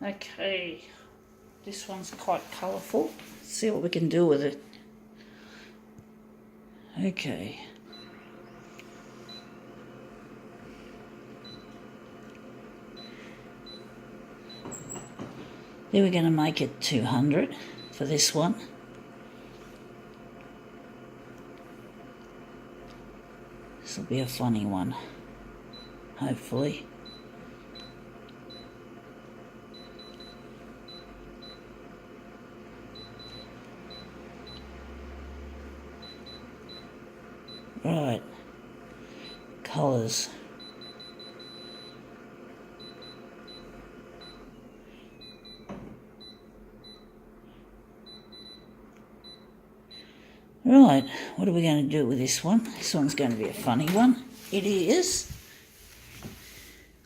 Okay, this one's quite colourful. Let's see what we can do with it. Okay. Then we're going to make it 200 for this one. This will be a funny one, hopefully. Right, colours. Right, what are we going to do with this one? This one's going to be a funny one. It is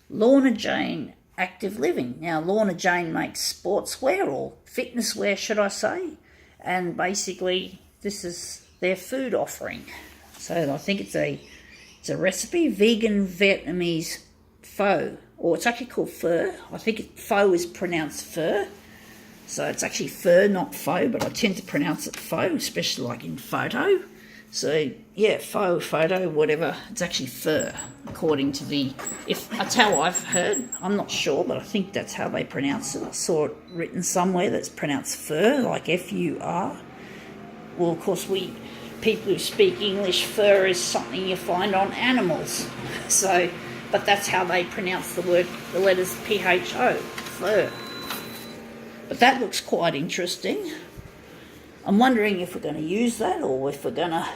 Lorna Jane Active Living. Now, Lorna Jane makes sportswear, or fitness wear, should I say, and basically this is their food offering. So I think it's a recipe, vegan Vietnamese pho, or it's actually called pho. I think pho is pronounced pho. So it's actually pho, not pho, but I tend to pronounce it pho, especially like in photo. So yeah, photo, whatever. It's actually pho, according to if that's how I've heard. I'm not sure, but I think that's how they pronounce it. I saw it written somewhere that's pronounced fur, like F-U-R. Well, of course, people who speak English, fur is something you find on animals. So, but that's how they pronounce the letters P-H-O, fur. But that looks quite interesting. I'm wondering if we're going to use that, or if we're going to...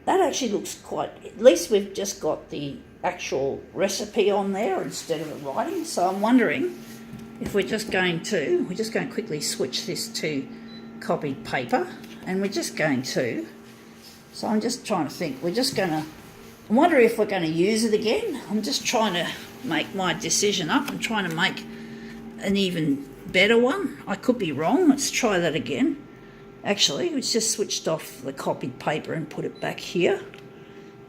That actually looks quite... At least we've just got the actual recipe on there instead of the writing. So I'm wondering if we're just going to quickly switch this to copied paper, and we're just going to... So I'm just trying to think. I'm wondering if we're going to use it again. I'm just trying to make my decision up. I'm trying to make an even better one. I could be wrong. Let's try that again. Actually, we just switched off the copied paper and put it back here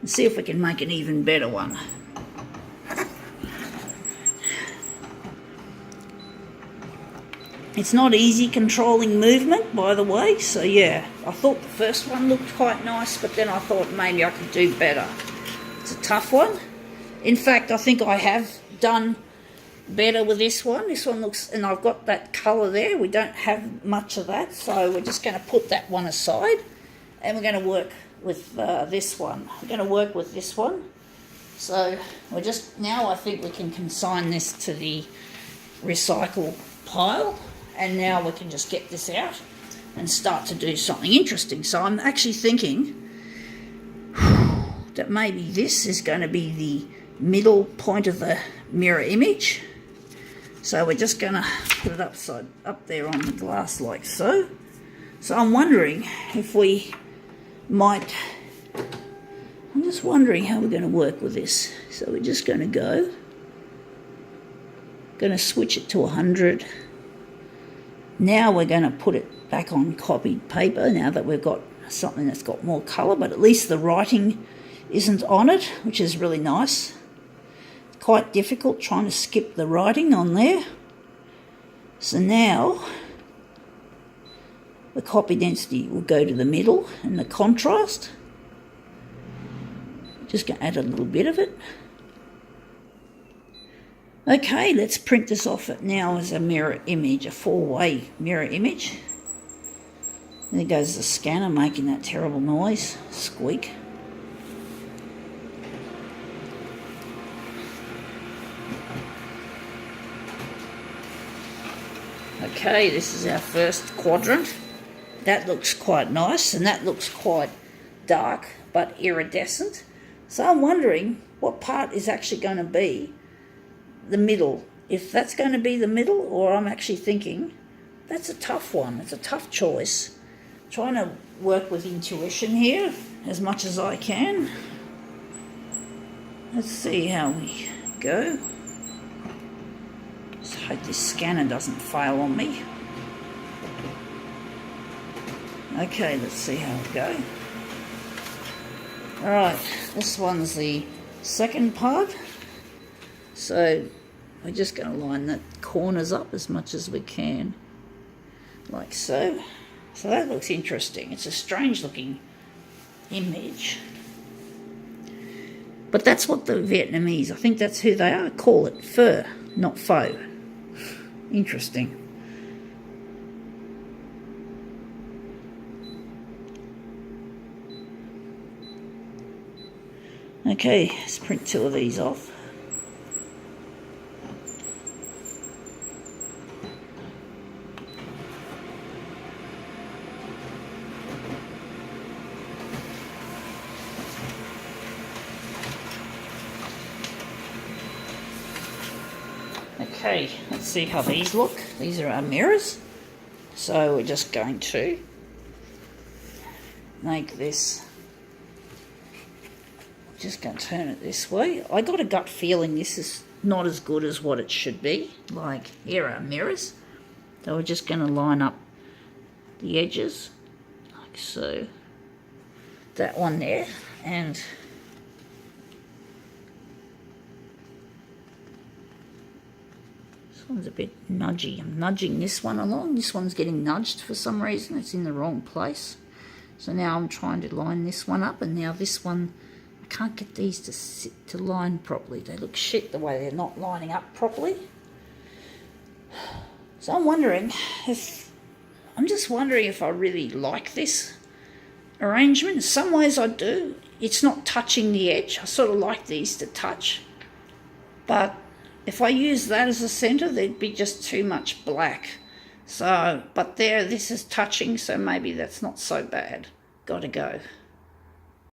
and see if we can make an even better one. It's not easy controlling movement, by the way, so yeah, I thought the first one looked quite nice, but then I thought maybe I could do better. It's a tough one. In fact, I think I have done better with this one. This one looks, and I've got that colour there. We don't have much of that, so we're just going to put that one aside, and we're going to work with this one. We're going to work with this one. So we're just, now I think we can consign this to the recycle pile, and now we can just get this out and start to do something interesting. So I'm actually thinking that maybe this is going to be the middle point of the mirror image. So we're just going to put it up there on the glass like so. So I'm wondering if we might... I'm just wondering how we're going to work with this. So we're just going to switch it to 100. Now we're going to put it back on copied paper now that we've got something that's got more colour, but at least the writing isn't on it, which is really nice. Quite difficult trying to skip the writing on there. So now the copy density will go to the middle, and the contrast, just going to add a little bit of it. Okay, let's print this off it now as a mirror image, a 4-way mirror image. There goes the scanner making that terrible noise, squeak. Okay, this is our first quadrant. That looks quite nice, and that looks quite dark but iridescent. So I'm wondering what part is actually going to be the middle. If that's going to be the middle, or I'm actually thinking that's a tough one. It's a tough choice. Trying to work with intuition here as much as I can. Let's see how we go. Just hope this scanner doesn't fail on me. Okay, let's see how we go. Alright, this one's the second part. So we're just going to line the corners up as much as we can, like so. So that looks interesting. It's a strange looking image. But that's what the Vietnamese, I think that's who they are, call it pho, not pho. Interesting. Okay, let's print 2 of these off. Okay, let's see how these look. These are our mirrors. So we're just going to make this, just going to turn it this way. I got a gut feeling this is not as good as what it should be. Like, here are our mirrors. So we're just going to line up the edges, like so. That one there, and this one's a bit nudgy. I'm nudging this one along. This one's getting nudged for some reason. It's in the wrong place. So now I'm trying to line this one up, and now this one, I can't get these to sit to line properly. They look shit the way they're not lining up properly. So I'm just wondering if I really like this arrangement. In some ways I do. It's not touching the edge. I sort of like these to touch. But if I use that as a centre, there'd be just too much black. So, but this is touching, so maybe that's not so bad. Gotta go.